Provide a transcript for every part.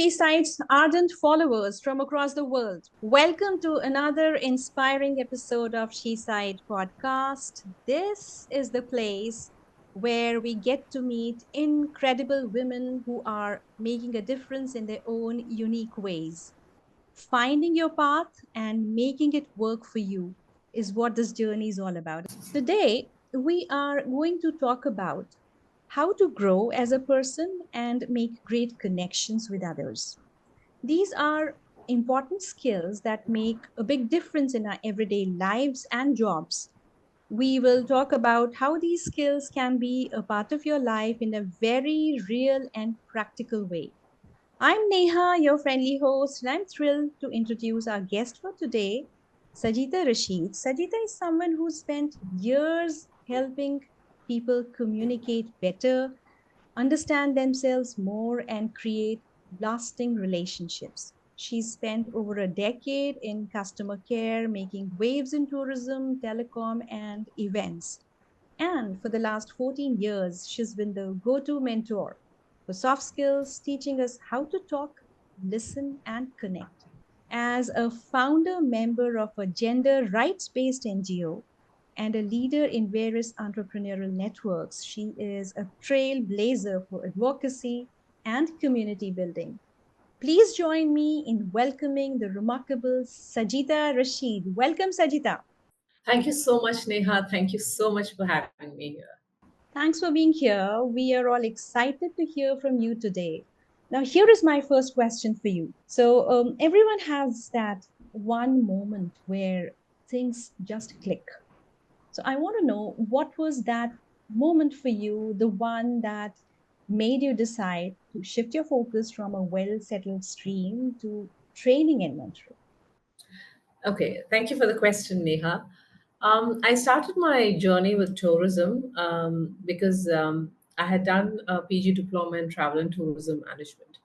SheSight's ardent followers from across the world. Welcome to another inspiring episode of SheSight podcast. This is the place where we get to meet incredible women who are making a difference in their own unique ways. Finding your path and making it work for you is what this journey is all about. Today, we are going to talk about how to grow as a person and make great connections with others. These are important skills that make a big difference in our everyday lives and jobs. We will talk about how these skills can be a part of your life in a very real and practical way. I'm Neha, your friendly host, and I'm thrilled to introduce our guest for today, Sajitha Rasheed. Sajitha is someone who spent years helping people communicate better, understand themselves more, and create lasting relationships. She's spent over a decade in customer care, making waves in tourism, telecom, and events. And for the last 14 years, she's been the go to mentor for soft skills, teaching us how to talk, listen, and connect. As a founder member of a gender rights based NGO and a leader in various entrepreneurial networks, she is a trailblazer for advocacy and community building. Please join me in welcoming the remarkable Sajitha Rasheed. Welcome, Sajitha. Thank you so much, Neha. Thank you so much for having me here. Thanks for being here. We are all excited to hear from you today. Now, here is my first question for you. So, everyone has that one moment where things just click. So, I want to know what was that moment for you, the one that made you decide to shift your focus from a well settled stream to training and mentoring? Okay, thank you for the question, Neha. I started my journey with tourism because I had done a PG diploma in travel and tourism management.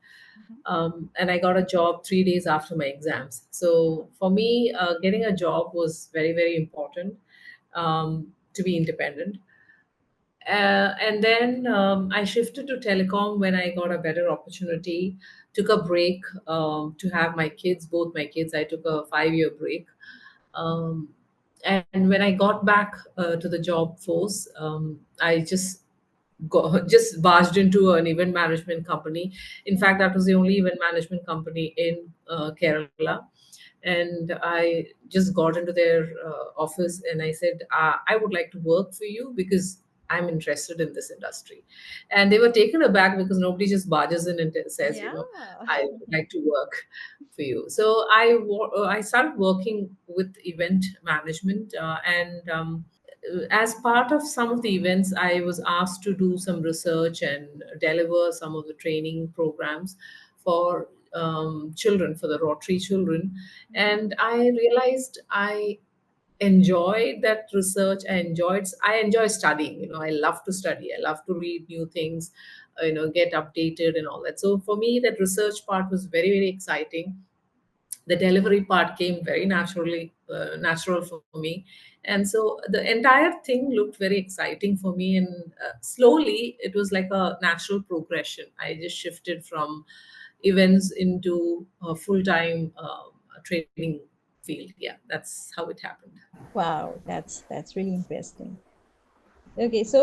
Mhm. And I got a job 3 days after my exams. So for me, getting a job was very, very important to be independent. And then I shifted to telecom when I got a better opportunity. Took a break to have my kids, both my kids. I took a 5 year break. Um, and when I got back to the job force, I just barged into an event management company. In fact, that was the only event management company in Kerala. And I just got into their office and I said, I would like to work for you because I'm interested in this industry. And they were taken aback because nobody just barges in and says, Yeah. I would like to work for you. So I started working with event management, and as part of some of the events, I was asked to do some research and deliver some of the training programs for children, for the Rotary children. Mhm. And I realized I enjoyed that research. I enjoy studying. I love to study. I love to read new things, get updated and all that. So for me, that research part was very, very exciting. The delivery part came very natural for me, and so the entire thing looked very exciting for me, and slowly it was like a natural progression. I just shifted from events into a full-time training field. Yeah, that's how it happened. Wow, that's really interesting. Okay, so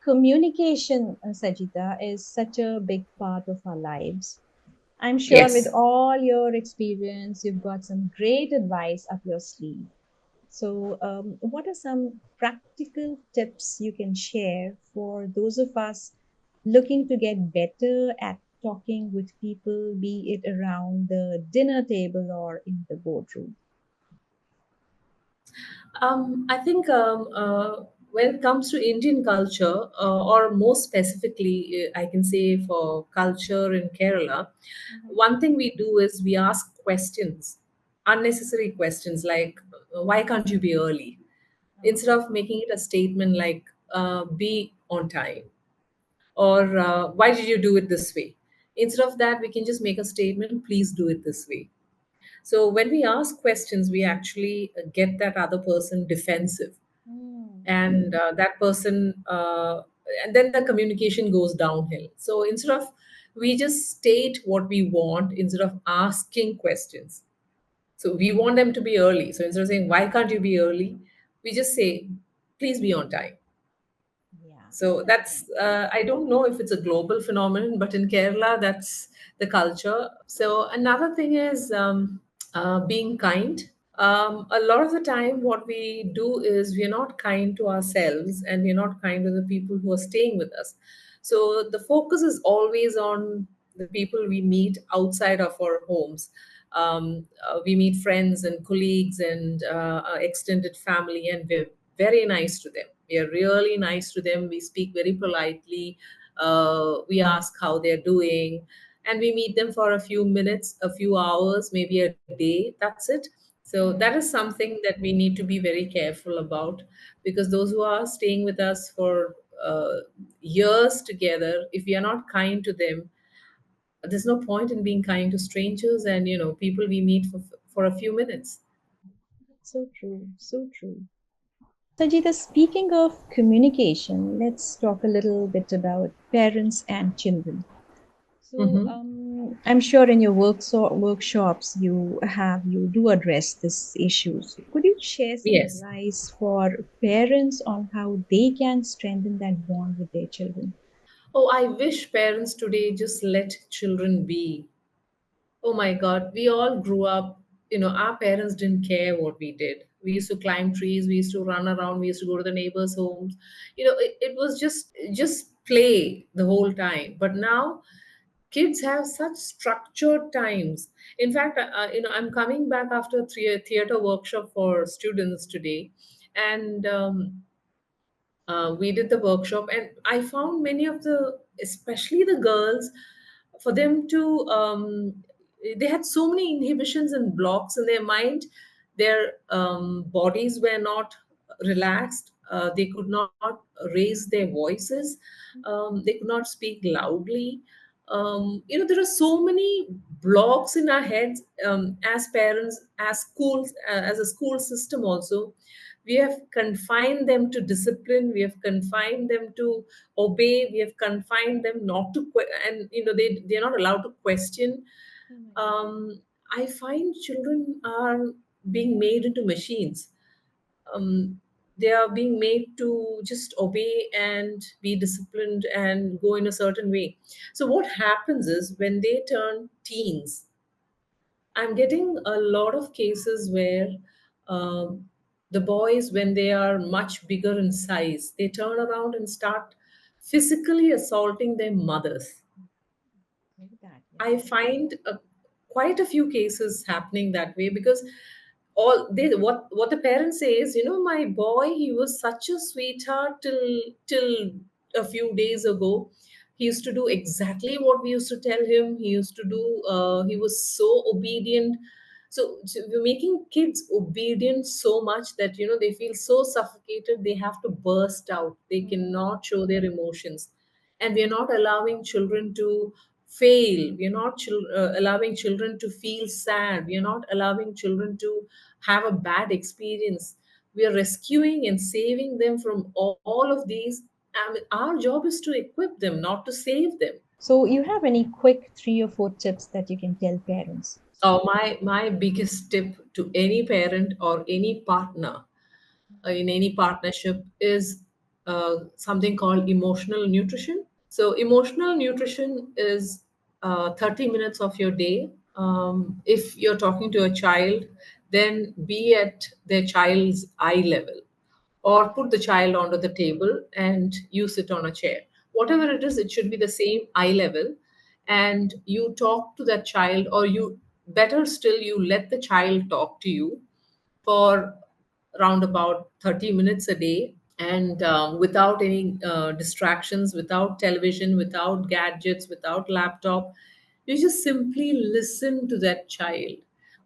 communication, Sajita, is such a big part of our lives. I'm sure with Yes. all your experience, you've got some great advice up your sleeve. So, what are some practical tips you can share for those of us looking to get better at talking with people, be it around the dinner table or in the boardroom? I think when it comes to Indian culture, or more specifically, I can say for culture in Kerala, Mhm. one thing we do is we ask questions, unnecessary questions like, why can't you be early? Oh. Instead of making it a statement like, be on time, or why did you do it this way? Instead of that, we can just make a statement, please do it this way. So when we ask questions, we actually get that other person defensive, Hmm. and that person, and then the communication goes downhill. So instead of We just state what we want instead of asking questions. So we want them to be early. So instead of saying, why can't you be early? We just say, please be on time. Yeah, So that's that's, nice. I don't know if it's a global phenomenon, but in Kerala, that's the culture. So another thing is being kind. A lot of the time, what we do is we're not kind to ourselves and we're not kind to the people who are staying with us. So the focus is always on the people we meet outside of our homes. We meet friends and colleagues and our extended family, and we're very nice to them. We are really nice to them. We speak very politely. We ask how they're doing, and we meet them for a few minutes, a few hours, maybe a day. That's it. So that is Hmm. something that we need to be very careful about, because those who are staying with us for years together, if we are not kind to them, there's no point in being kind to strangers and people we meet for a few minutes. So true, so true. Sajita, speaking of communication, let's talk a little bit about parents and children. So, Hmm. I'm sure in your workshops you do address this issue. So could you share some Yes. advice for parents on how they can strengthen that bond with their children? Oh, I wish parents today just let children be. Oh my God, we all grew up, our parents didn't care what we did. We used to climb trees, we used to run around, we used to go to the neighbors' homes. It was just play the whole time. But now kids have such structured times. In fact, I'm coming back after a theater workshop for students today, and we did the workshop, and I found many of the, especially the girls, for them to they had so many inhibitions and blocks in their mind. Their bodies were not relaxed. They could not raise their voices. They could not speak loudly. There are so many blocks in our heads, as parents, as schools, as a school system also. We have confined them to discipline, we have confined them to obey, we have confined them not to and they're not allowed to question. Oh my God. I find children are being made into machines. They are being made to just obey and be disciplined and go in a certain way. So what happens is, when they turn teens, I'm getting a lot of cases where um, the boys, when they are much bigger in size, they turn around and start physically assaulting their mothers. Like that, yeah. I find quite a few cases happening that way, because all they what the parents say is, my boy, he was such a sweetheart till a few days ago. He used to do exactly what we used to tell him. He used to do. He was so obedient. So we're making kids obedient so much that they feel so suffocated. They have to burst out. They Hmm. cannot show their emotions, and we are not allowing children to fail. We are not allowing children to feel sad. We are not allowing children to have a bad experience. We are rescuing and saving them from all of these. I mean, our job is to equip them, not to save them. So, you have any quick 3 or 4 tips that you can tell parents? My biggest tip to any parent or any partner in any partnership is something called emotional nutrition. So, emotional nutrition is 30 minutes of your day. If you're talking to a child, then be at their child's eye level, or put the child onto the table and you sit on a chair. Whatever it is, it should be the same eye level. And you talk to that child, or better still, you let the child talk to you for around about 30 minutes a day, and without any distractions, without television, without gadgets, without laptop. You just simply listen to that child,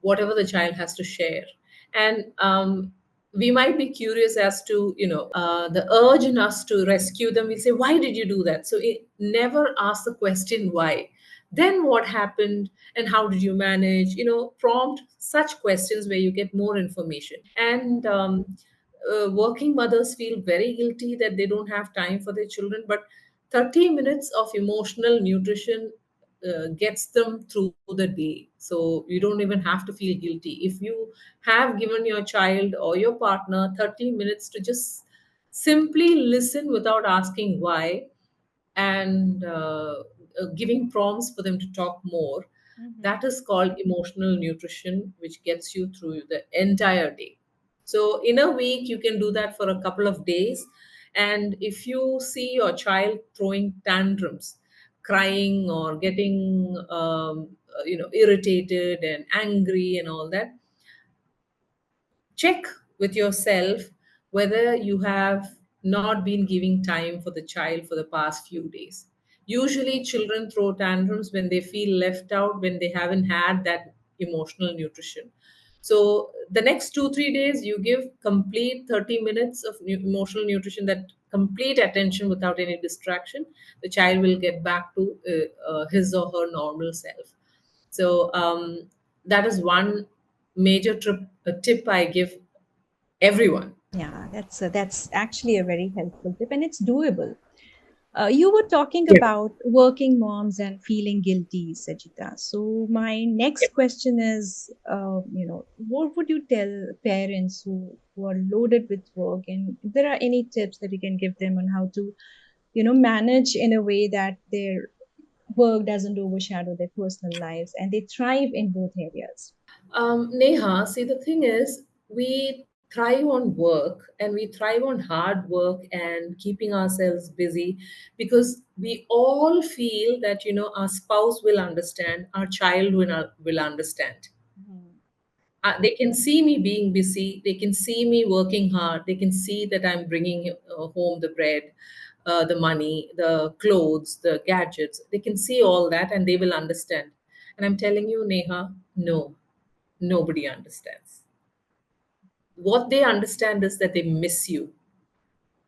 whatever the child has to share. And we might be curious as to the urge in us to rescue them. We say, why did you do that? So it never ask the question why. Then what happened, and how did you manage? Prompt such questions where you get more information. And working mothers feel very guilty that they don't have time for their children, but 30 minutes of emotional nutrition gets them through the day. So you don't even have to feel guilty if you have given your child or your partner 30 minutes to just simply listen without asking why, and giving prompts for them to talk more. Mhm. That is called emotional nutrition, which gets you through the entire day. So in a week you can do that for a couple of days. And if you see your child throwing tantrums, crying or getting irritated and angry and all that, check with yourself whether you have not been giving time for the child for the past few days. Usually, children throw tantrums when they feel left out, when they haven't had that emotional nutrition. So, the next 2, 3 days, you give complete 30 minutes of emotional nutrition, that complete attention without any distraction. The child will get back to his or her normal self. So, that is one major tip I give everyone. Yeah, that's actually a very helpful tip, and it's doable. You were talking Yeah. about working moms and feeling guilty, Sajita. So my next question is, what would you tell parents who are loaded with work, and if there are any tips that you can give them on how to, manage in a way that their work doesn't overshadow their personal lives and they thrive in both areas? Neha, see, the thing is, we thrive on work and we thrive on hard work and keeping ourselves busy because we all feel that, our spouse will understand, our child will understand. Mhm. They can see me being busy, they can see me working hard, they can see that I'm bringing home the bread, the money, the clothes, the gadgets. They can see all that and they will understand. And I'm telling you, Neha, no, nobody understands. What they understand is that they miss you,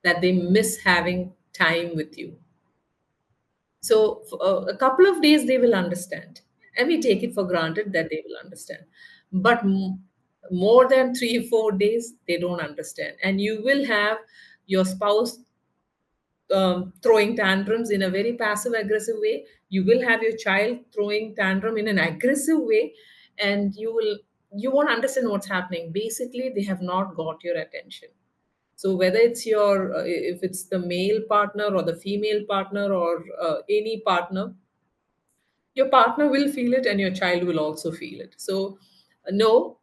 that they miss having time with you. So for a couple of days they will understand, and we take it for granted that they will understand. But more than 3 4 days, they don't understand, and you will have your spouse throwing tantrums in a very passive aggressive way. You will have your child throwing tantrum in an aggressive way, and you won't understand what's happening. Basically, they have not got your attention. So whether it's your if it's the male partner or the female partner or any partner, your partner will feel it and your child will also feel it. So no,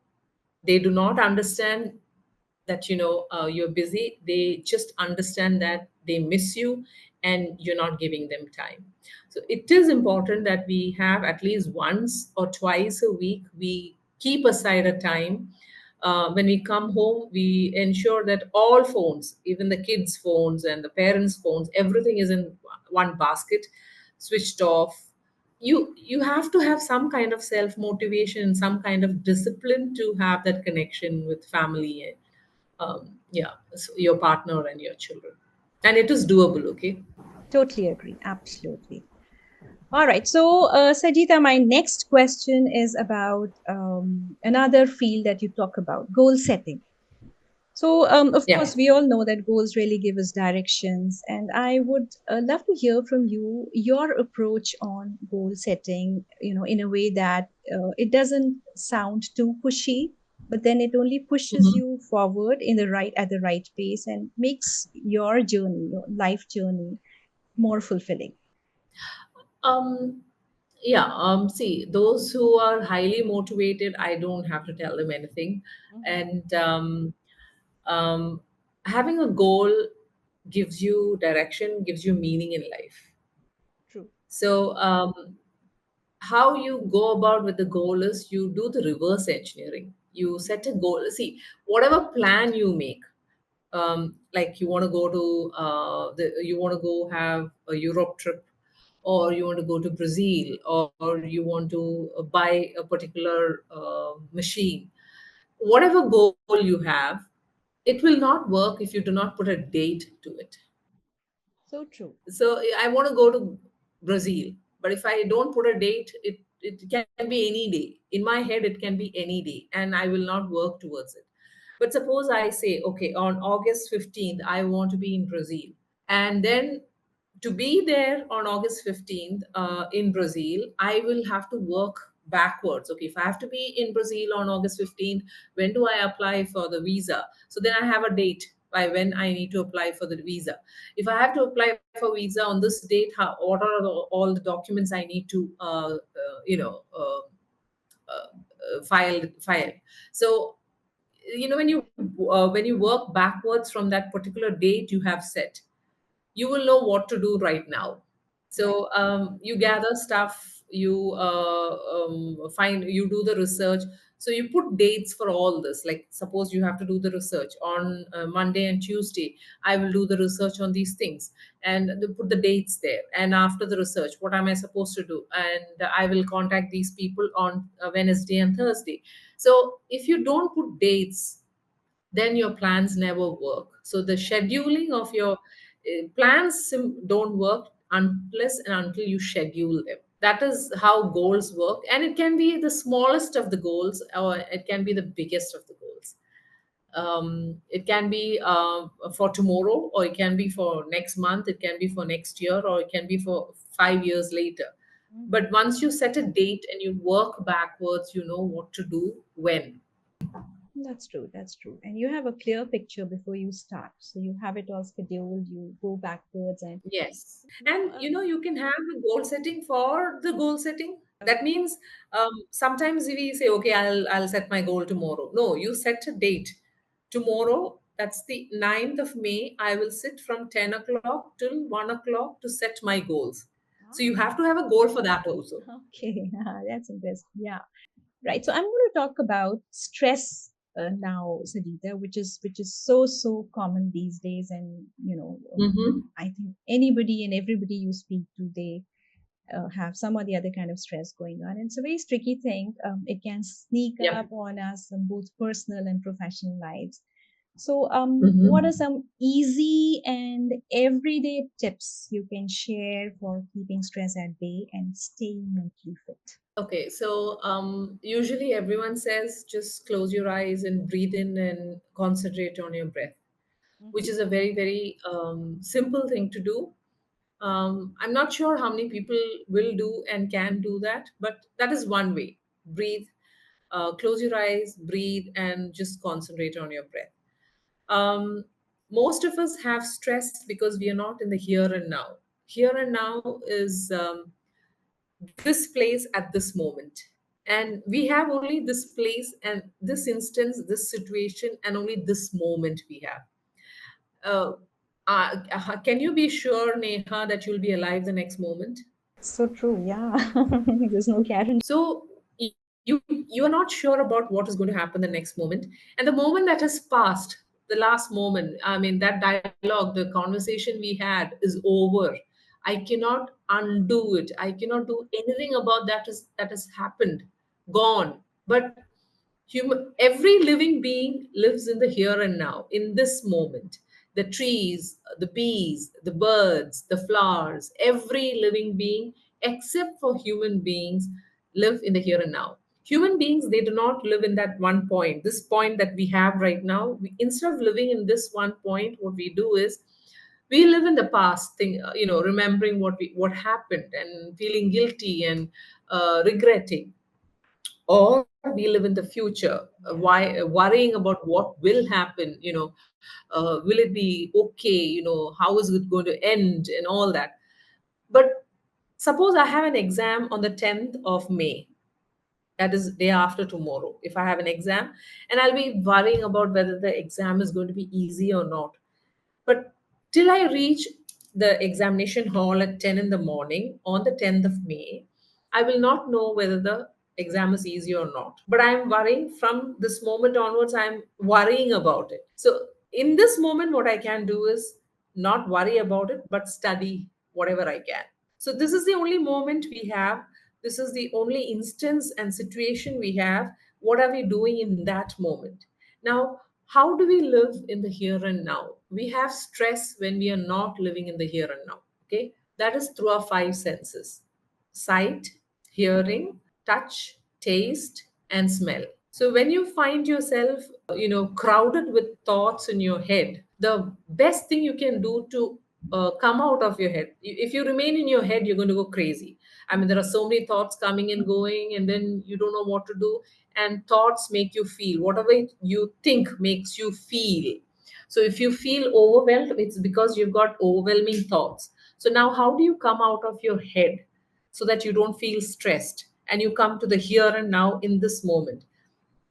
they do not understand that you're busy. They just understand that they miss you and you're not giving them time. So it is important that we have at least once or twice a week, we keep aside a time. When we come home, we ensure that all phones, even the kids phones and the parents phones, everything is in one basket, switched off. You have to have some kind of self motivation, some kind of discipline to have that connection with family, yeah, so your partner and your children, and it is doable. Okay. Totally agree. Absolutely. All right. So, Sajita, my next question is about another field that you talk about, goal setting. So, of Yeah. course, we all know that goals really give us directions. And I would love to hear from you your approach on goal setting, in a way that it doesn't sound too pushy, but then it only pushes Mhm. you forward at the right pace and makes your journey, your life journey, more fulfilling. um yeah, see, those who are highly motivated, I don't have to tell them anything. Mhm. And um, having a goal gives you direction, gives you meaning in life. True. So how you go about with the goal is you do the reverse engineering. You set a goal. See, whatever plan you make, like you want to go to you want to go have a Europe trip, or you want to go to Brazil, or you want to buy a particular machine. Whatever goal you have, it will not work if you do not put a date to it. So true. So I want to go to Brazil, but if I don't put a date, it can be any day. In my head, it can be any day, and I will not work towards it. But suppose I say, okay, on August 15th, I want to be in Brazil, and then to be there on August 15th in Brazil, I will have to work backwards. Okay, if I have to be in Brazil on August 15th, when do I apply for the visa? So then I have a date by when I need to apply for the visa. If I have to apply for visa on this date, what are all the documents I need to, file? So when you work backwards from that particular date you have set, you will know what to do right now. Right. So you gather stuff, you do the research. So you put dates for all this. Like suppose you have to do the research on Monday and Tuesday. I will do the research on these things, and put the dates there. And after the research, what am I supposed to do? And I will contact these people on Wednesday and Thursday. So if you don't put dates, then your plans never work. So the scheduling of your plans don't work unless and until you schedule them. That is how goals work, and it can be the smallest of the goals or it can be the biggest of the goals. It can be for tomorrow, or it can be for next month, it can be for next year, or it can be for 5 years later. Mhm. But once you set a date and you work backwards, you know what to do when. That's true. That's true. And you have a clear picture before you start. So you have it all scheduled. You go backwards and, Yes. you know, And you can have a goal setting for the goal setting. That means sometimes we say, okay, I'll set my goal tomorrow. No, you set a date. Tomorrow, that's the 9th of May, I will sit from 10 o'clock till 1 o'clock to set my goals. So you have to have a goal for that also. okay, that's interesting. Yeah. Right. So I'm going to talk about stress now, Sajitha, which is so common these days, and Mm-hmm. I think anybody and everybody you speak to, they have some or the other kind of stress going on. And it's a very tricky thing. It can sneak Yep. up on us in both personal and professional lives. So, what are Mm-hmm. some easy and everyday tips you can share for keeping stress at bay and staying mentally fit? Okay, so usually everyone says just close your eyes and breathe in and concentrate on your breath, which is a very, very simple thing to do. I'm not sure how many people will do and can do that, but that is one way. Breathe, close your eyes, breathe, and just concentrate on your breath. Um, Most of us have stress because we are not in the here and now. Here and now is this place at this moment. And we have only this place and this instance, this situation, and only this moment we have. Uh, can you be sure, Neha, that you'll be alive the next moment? So true, yeah. There's no guarantee. So you are not sure about what is going to happen the next moment, and the moment that has passed, the last moment. I mean, that dialogue, the conversation we had, is over. I cannot undo it. I cannot do anything about that has happened, gone. But every living being lives in the here and now, in this moment. The trees, the bees, the birds, the flowers, every living being except for human beings live in the here and now. Human beings, they do not live in that one point, this point that we have right now. Instead of living in this one point, what we do is we live in the past thing, remembering what happened and feeling guilty and regretting. Or we live in the future, Yeah. why worrying about what will happen, will it be okay, how is it going to end and all that. But suppose I have an exam on the 10th of May, that is day after tomorrow. If I have an exam, and I'll be worrying about whether the exam is going to be easy or not. But till I reach the examination hall at 10 in the morning on the 10th of May, I will not know whether the exam is easy or not. But I'm worrying from this moment onwards, I'm worrying about it. So, in this moment, what I can do is not worry about it, but study whatever I can. So, this is the only moment we have. This is the only instance and situation we have. What are we doing in that moment? Now, how do we live in the here and now? We have stress when we are not living in the here and now. Okay, that is through our five senses: sight, hearing, touch, taste, and smell. So when you find yourself, crowded with thoughts in your head, the best thing you can do to come out of your head. If you remain in your head, you're going to go crazy. I mean, there are so many thoughts coming and going, and then you don't know what to do. And thoughts make you feel whatever you think makes you feel. So if you feel overwhelmed, it's because you've got overwhelming thoughts. So now, how do you come out of your head so that you don't feel stressed and you come to the here and now in this moment?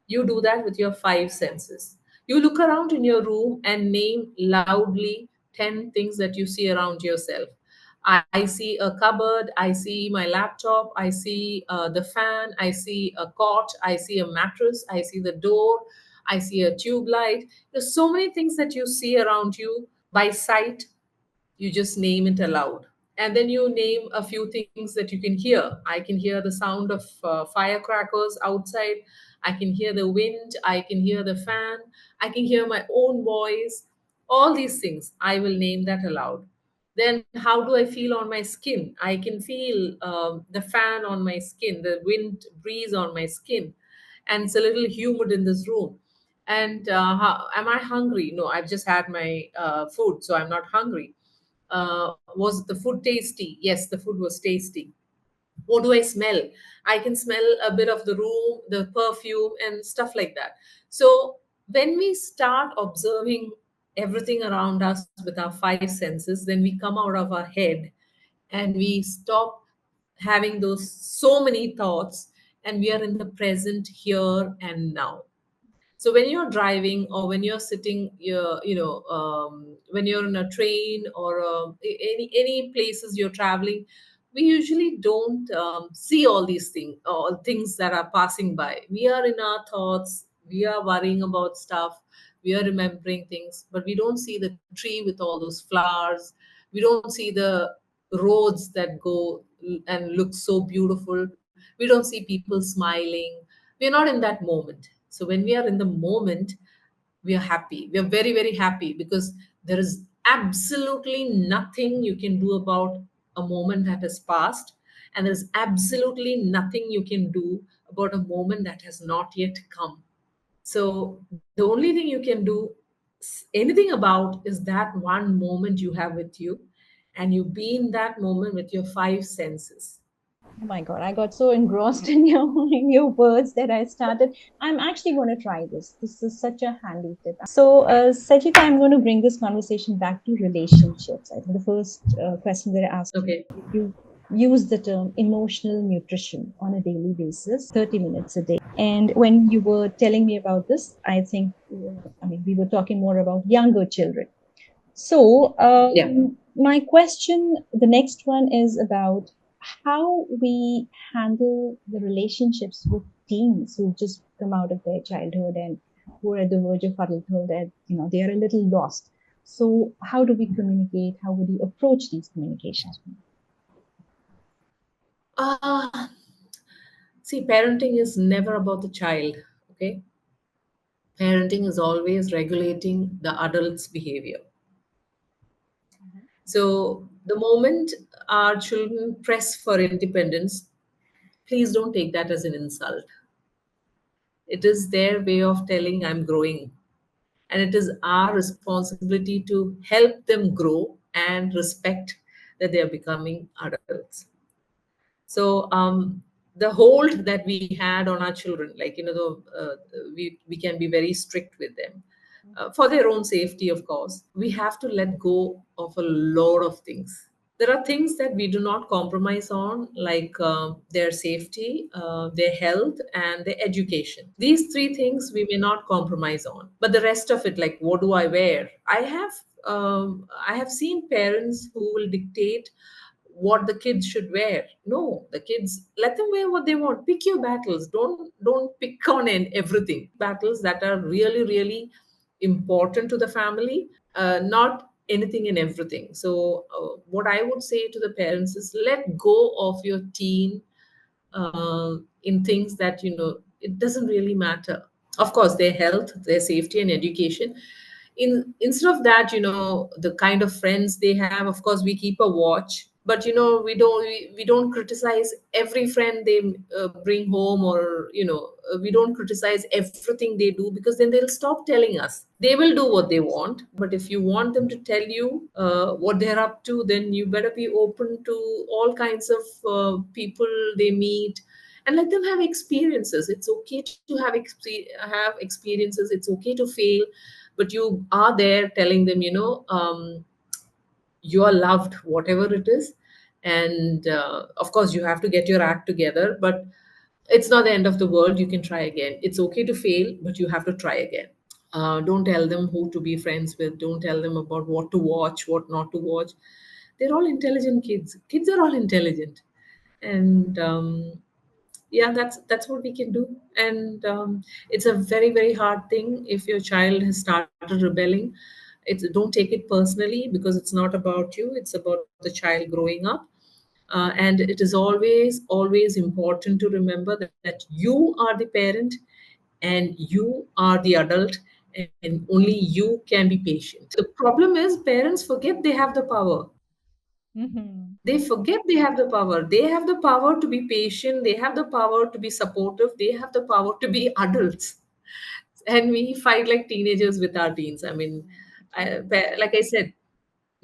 You do that with your five senses. You look around in your room and name loudly 10 things that you see around yourself. I see a cupboard, I see my laptop, I see the fan, I see a cot, I see a mattress, I see the door, I see a tube light. There's so many things that you see around you by sight. You just name it aloud, and then you name a few things that you can hear. I can hear the sound of firecrackers outside, I can hear the wind, I can hear the fan, I can hear my own voice. All these things I will name that aloud. Then how do I feel on my skin? I can feel the fan on my skin, the wind breeze on my skin, and it's a little humid in this room. And am I hungry? No, I've just had my food, so I'm not hungry. Was the food tasty? Yes, the food was tasty. What do I smell? I can smell a bit of the room, the perfume, and stuff like that. So when we start observing everything around us with our five senses, then we come out of our head and we stop having those so many thoughts, and we are in the present here and now. So when you're driving, or when you're sitting, when you're in a train, or any places you're traveling, we usually don't see all these things, all things that are passing by. We are in our thoughts, we are worrying about stuff, we are remembering things, but we don't see the tree with all those flowers. We don't see the roads that go and look so beautiful. We don't see people smiling. We're not in that moment. So when we are in the moment, we are happy. We are very, very happy, because there is absolutely nothing you can do about a moment that has passed, and there's absolutely nothing you can do about a moment that has not yet come. So the only thing you can do anything about is that one moment you have with you, and you be in that moment with your five senses. Oh my God, I got so engrossed in your in your words that I started. I'm actually going to try this. This is such a handy tip. So, Sajita, I'm going to bring this conversation back to relationships. I think the first question that I asked you, Okay. you use the term emotional nutrition on a daily basis, 30 minutes a day. And when you were telling me about this, I think, I mean, we were talking more about younger children. So, Yeah. my question, the next one is about how we handle the relationships with teens who just come out of their childhood and who are at the verge of adulthood, and they are a little lost. So, how do we communicate? How would you approach these communications? Uh, See, parenting is never about the child, okay? Parenting is always regulating the adult's behavior. So, the moment our children press for independence, please don't take that as an insult. It is their way of telling, I'm growing. And it is our responsibility to help them grow and respect that they are becoming adults. So the hold that we had on our children, like we can be very strict with them for their own safety, of course. We have to let go of a lot of things. There are things that we do not compromise on, like their safety, their health, and their education. These three things we may not compromise on, but the rest of it, like what do I wear? I have seen parents who will dictate what the kids should wear. No, the kids, let them wear what they want. Pick your battles. Don't pick on everything. Battles that are really, really important to the family, not anything and everything. So what I would say to the parents is, let go of your teen in things that it doesn't really matter. Of course, their health, their safety, and education. Instead of that, the kind of friends they have, of course we keep a watch. but we don't criticize every friend they bring home, or we don't criticize everything they do, because then they'll stop telling us. They will do what they want, but if you want them to tell you what they're up to, then you better be open to all kinds of people they meet, and let them have experiences. It's okay to have experiences. It's okay to fail, but you are there telling them, you are loved, whatever it is. And of course, you have to get your act together, but it's not the end of the world. You can try again. It's okay to fail, but you have to try again. Don't tell them who to be friends with. Don't tell them about what to watch, what not to watch. They're all intelligent kids. Kids are all intelligent. And yeah, that's what we can do. And it's a very, very hard thing if your child has started rebelling. Don't take it personally, because it's not about you, it's about the child growing up. And it is always, always important to remember that you are the parent, and you are the adult, and only you can be patient. The problem is parents forget they have the power. Mm-hmm. They forget they have the power. They have the power to be patient, they have the power to be supportive, they have the power to be adults. And we fight like teenagers with our teens. I mean, True. like I said,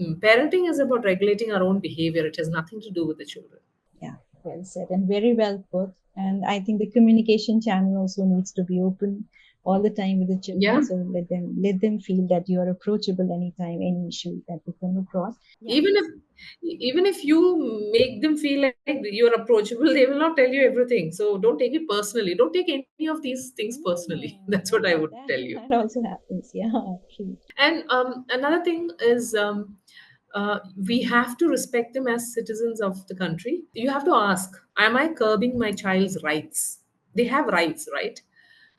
parenting is about regulating our own behavior. It has nothing to do with the children. Yeah, well said and very well put. And I think the communication channel also needs to be open all the time with the children. Yeah. So let them feel that you are approachable anytime, any issue that they come across. Yeah. Even if even if you make them feel like you're approachable, they will not tell you everything. So don't take it personally. Don't take any of these things personally. That's what I Yeah, would tell that, you. that also happens. Yeah, true. And another thing is, we have to respect them as citizens of the country. You have to ask, am I curbing my child's rights? They have rights, right?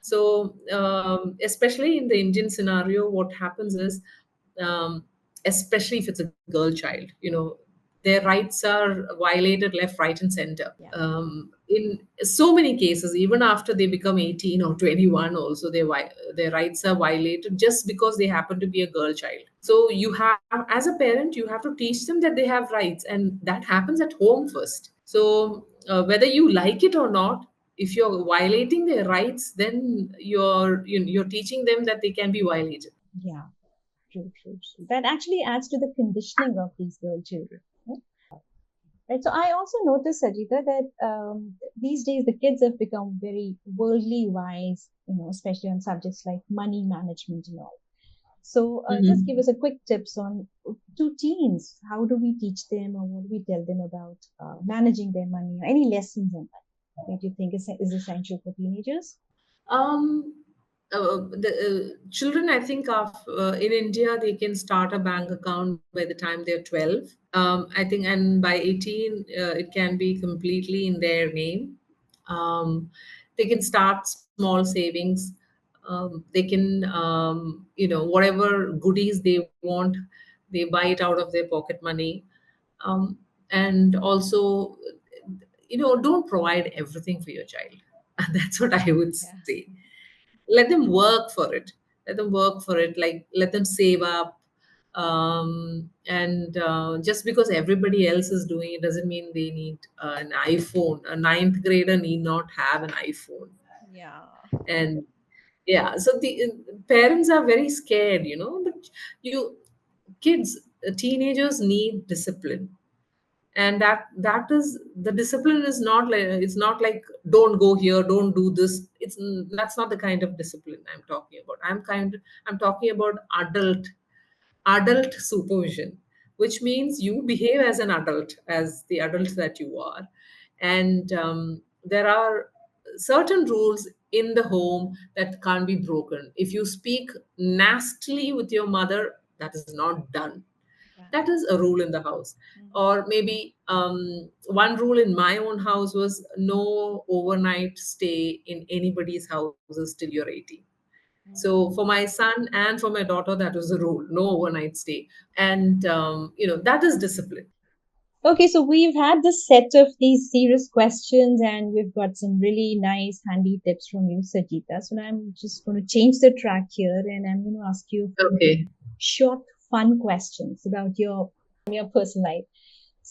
So, especially in the Indian scenario, what happens is, um, especially if it's a girl child, their rights are violated left, right, and center. Yeah, In so many cases, even after they become 18 or 21, also their rights are violated just because they happen to be a girl child. So you have, as a parent, you have to teach them that they have rights, and that happens at home first. So whether you like it or not, if you're violating their rights, then you're teaching them that they can be violated. yeah, true, true, true. That actually adds to the conditioning of these girl children. Right. So I also noticed, Sajita, that these days the kids have become very worldly wise, especially on subjects like money management and all. So just give Mhm. us a quick tips on to teens. How do we teach them, or what do we tell them about managing their money, or any lessons on that that you think is essential for teenagers? Um, the children, I think, of in India, they can start a bank account by the time they're 12. I think, and by 18, it can be completely in their name. Um, they can start small savings. They can, whatever goodies they want, they buy it out of their pocket money. Um, and also, don't provide everything for your child. That's what I would Yeah. say. Let them work for it. Like, let them save up. And just because everybody else is doing it doesn't mean they need an iPhone. A ninth grader need not have an iPhone. Yeah. And yeah, so the parents are very scared, but you kids teenagers need discipline. And that is, the discipline is not like, it's not like, don't go here, don't do this. That's not the kind of discipline I'm talking about. I'm talking about adult supervision, which means you behave as an adult, as the adult that you are. And there are certain rules in the home that can't be broken. If you speak nastily with your mother, that is not done. Yeah. That is a rule in the house. Mhm. Or maybe one rule in my own house was no overnight stay in anybody's houses till you're 18. So for my son and for my daughter, that was the rule: no overnight stay. And that is discipline. Okay, so we've had this set of these serious questions and we've got some really nice, handy tips from you, Sajita. So now I'm just going to change the track here and I'm going to ask you a few Okay. short, fun questions about your personal life.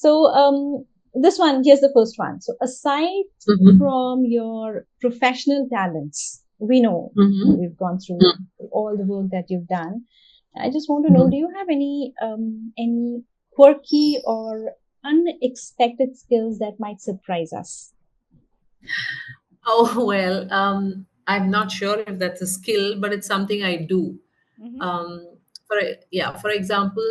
So, this one, here's the first one. So, aside Mm-hmm. from your professional talents, we know Mm-hmm. we've gone through all the work that you've done. I just want to know, Mm-hmm. do you have any quirky or unexpected skills that might surprise us? Oh, well, I'm not sure if that's a skill, but it's something I do. Mm-hmm. For example,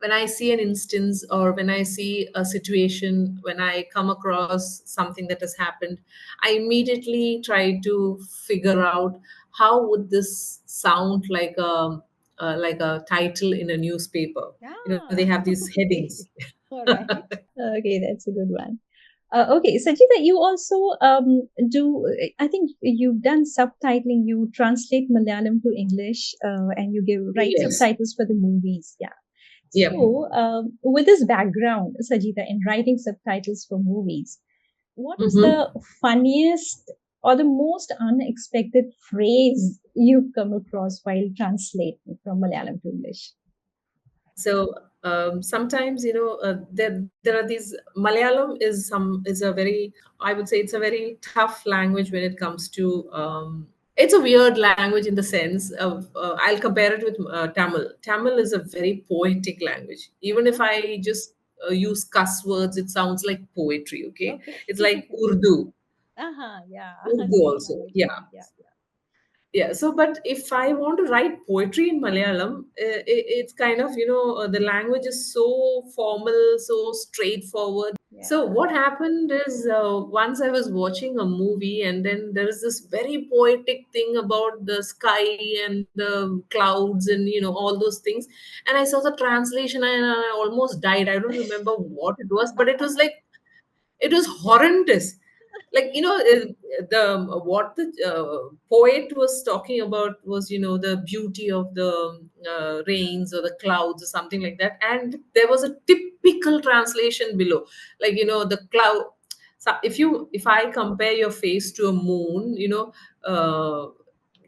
when I see an instance or when I see a situation, when I come across something that has happened, I immediately try to figure out how would this sound like a title in a newspaper. They Ah, have these okay. headings. All right. Okay, that's a good one. Okay, Sajida, you also do, I think you've done subtitling, you translate Malayalam to English, and you write Yes. subtitles for the movies. Yeah. Yep. So, with this background, Sajida, in writing subtitles for movies, what is Mm-hmm. the funniest or the most unexpected phrase you've come across while translating from Malayalam to English? So sometimes there are these Malayalam is a very, I would say it's a very tough language when it comes to it's a weird language in the sense of I'll compare it with Tamil. Tamil is a very poetic language. Even if Uh-huh. I just use cuss words, it sounds like poetry. Okay, Okay. it's like Urdu. Uh-huh. Yeah. Urdu Same also. language for Yeah. me. Yeah. Yeah, so but if I want to write poetry in Malayalam, it's kind of, the language is so formal, so straightforward. So Yeah. what happened is once I was watching a movie, and then there is this very poetic thing about the sky and the clouds and all those things, and I saw the translation and I almost died. I don't remember what it was, but it was horrendous. Like, the what the poet was talking about was, the beauty of the rains or the clouds or something like that, and there was a typical translation below, like, the cloud. So if I compare your face to a moon,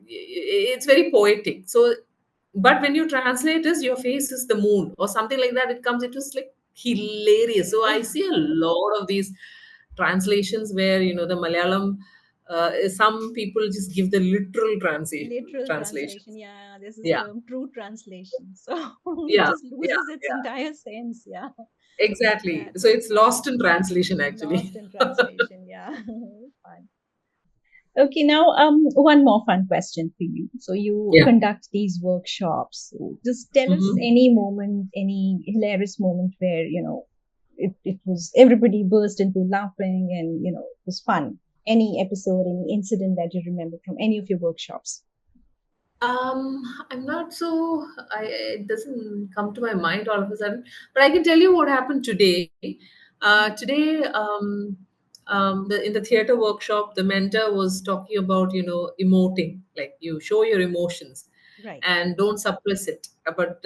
it's very poetic. So but when you translate this, your face is the moon or something like that, it was like hilarious. So I see a lot of these translations where, the Malayalam, some people just give the literal Literal translation. translations. Yeah. This is Yeah, term true translation. So it yeah, just yeah, loses its yeah. entire sense. Yeah. Exactly. That's So so it's funny. lost in translation actually. Lost in translation. Yeah. Fun. Okay, now one more fun question for you. So you Yeah. conduct these workshops. So just tell us Hmm. any moment, any hilarious moment where, it was everybody burst into laughing and, it was fun. Any episode, any incident that you remember from any of your workshops? I'm not so. It doesn't come to my mind all of a sudden. But I can tell you what happened today. Hmm. Today, in the theater workshop, the mentor was talking about, emoting, like you show your emotions Right. and don't suppress it. But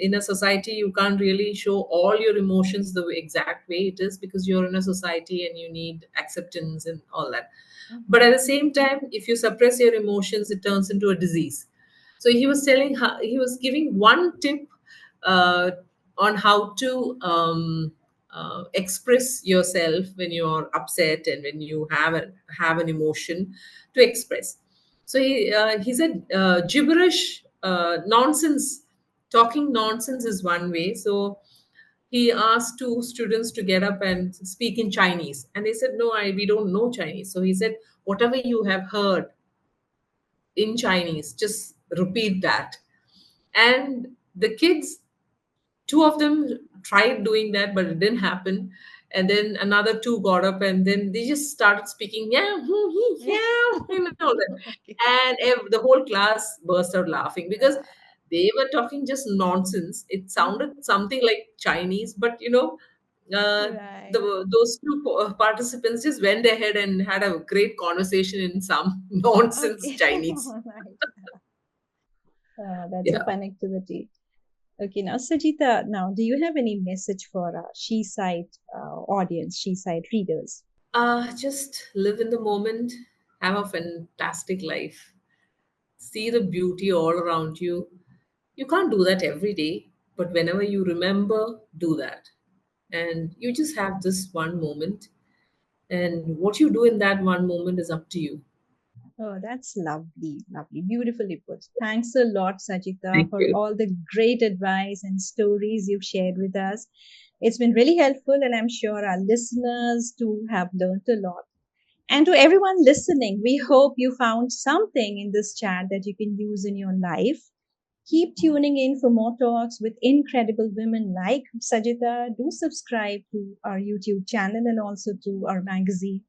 in a society, you can't really show all your emotions the exact way it is, because you're in a society and you need acceptance and all that. But Hmm. at the same time, if you suppress your emotions, it turns into a disease. So he was giving one tip uh, on how to express yourself when you're upset and when you have an emotion to express. So he said gibberish, nonsense, talking nonsense is one way. So he asked two students to get up and speak in Chinese, and they said, "No, we don't know Chinese." So he said, "Whatever you have heard in Chinese, just repeat that." And the kids, two of them tried doing that, but it didn't happen. And then another two got up and then they just started speaking, yeah, yeah, all that. Okay. And the whole class burst out laughing because Yeah. they were talking just nonsense. It Mhm. sounded something like Chinese, but Right. those two participants just went ahead and had a great conversation in some nonsense Okay. Chinese. All right. That's a Yeah. fun activity. Okay, now Sajita, now do you have any message for our SheSight audience, SheSight readers? Just live in the moment, have a fantastic life, see the beauty all around you. You can't do that every day, but whenever you remember, do that. and you just have this one moment, and what you do in that one moment is up to you. Oh, that's lovely, lovely, beautifully put. Thanks a lot, Sajita, Thank for you. all the great advice and stories you've shared with us. It's been really helpful, and I'm sure our listeners too have learned a lot. And to everyone listening, we hope you found something in this chat that you can use in your life. Keep tuning in for more talks with incredible women like Sajita. Do subscribe to our YouTube channel and also to our magazine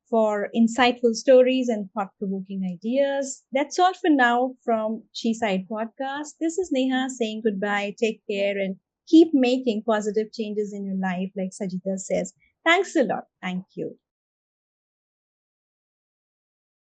for insightful stories and thought provoking ideas. That's all for now from SheSight Podcast. This is Neha saying goodbye. Take care and keep making positive changes in your life, like Sajita says. Thanks a lot. Thank you.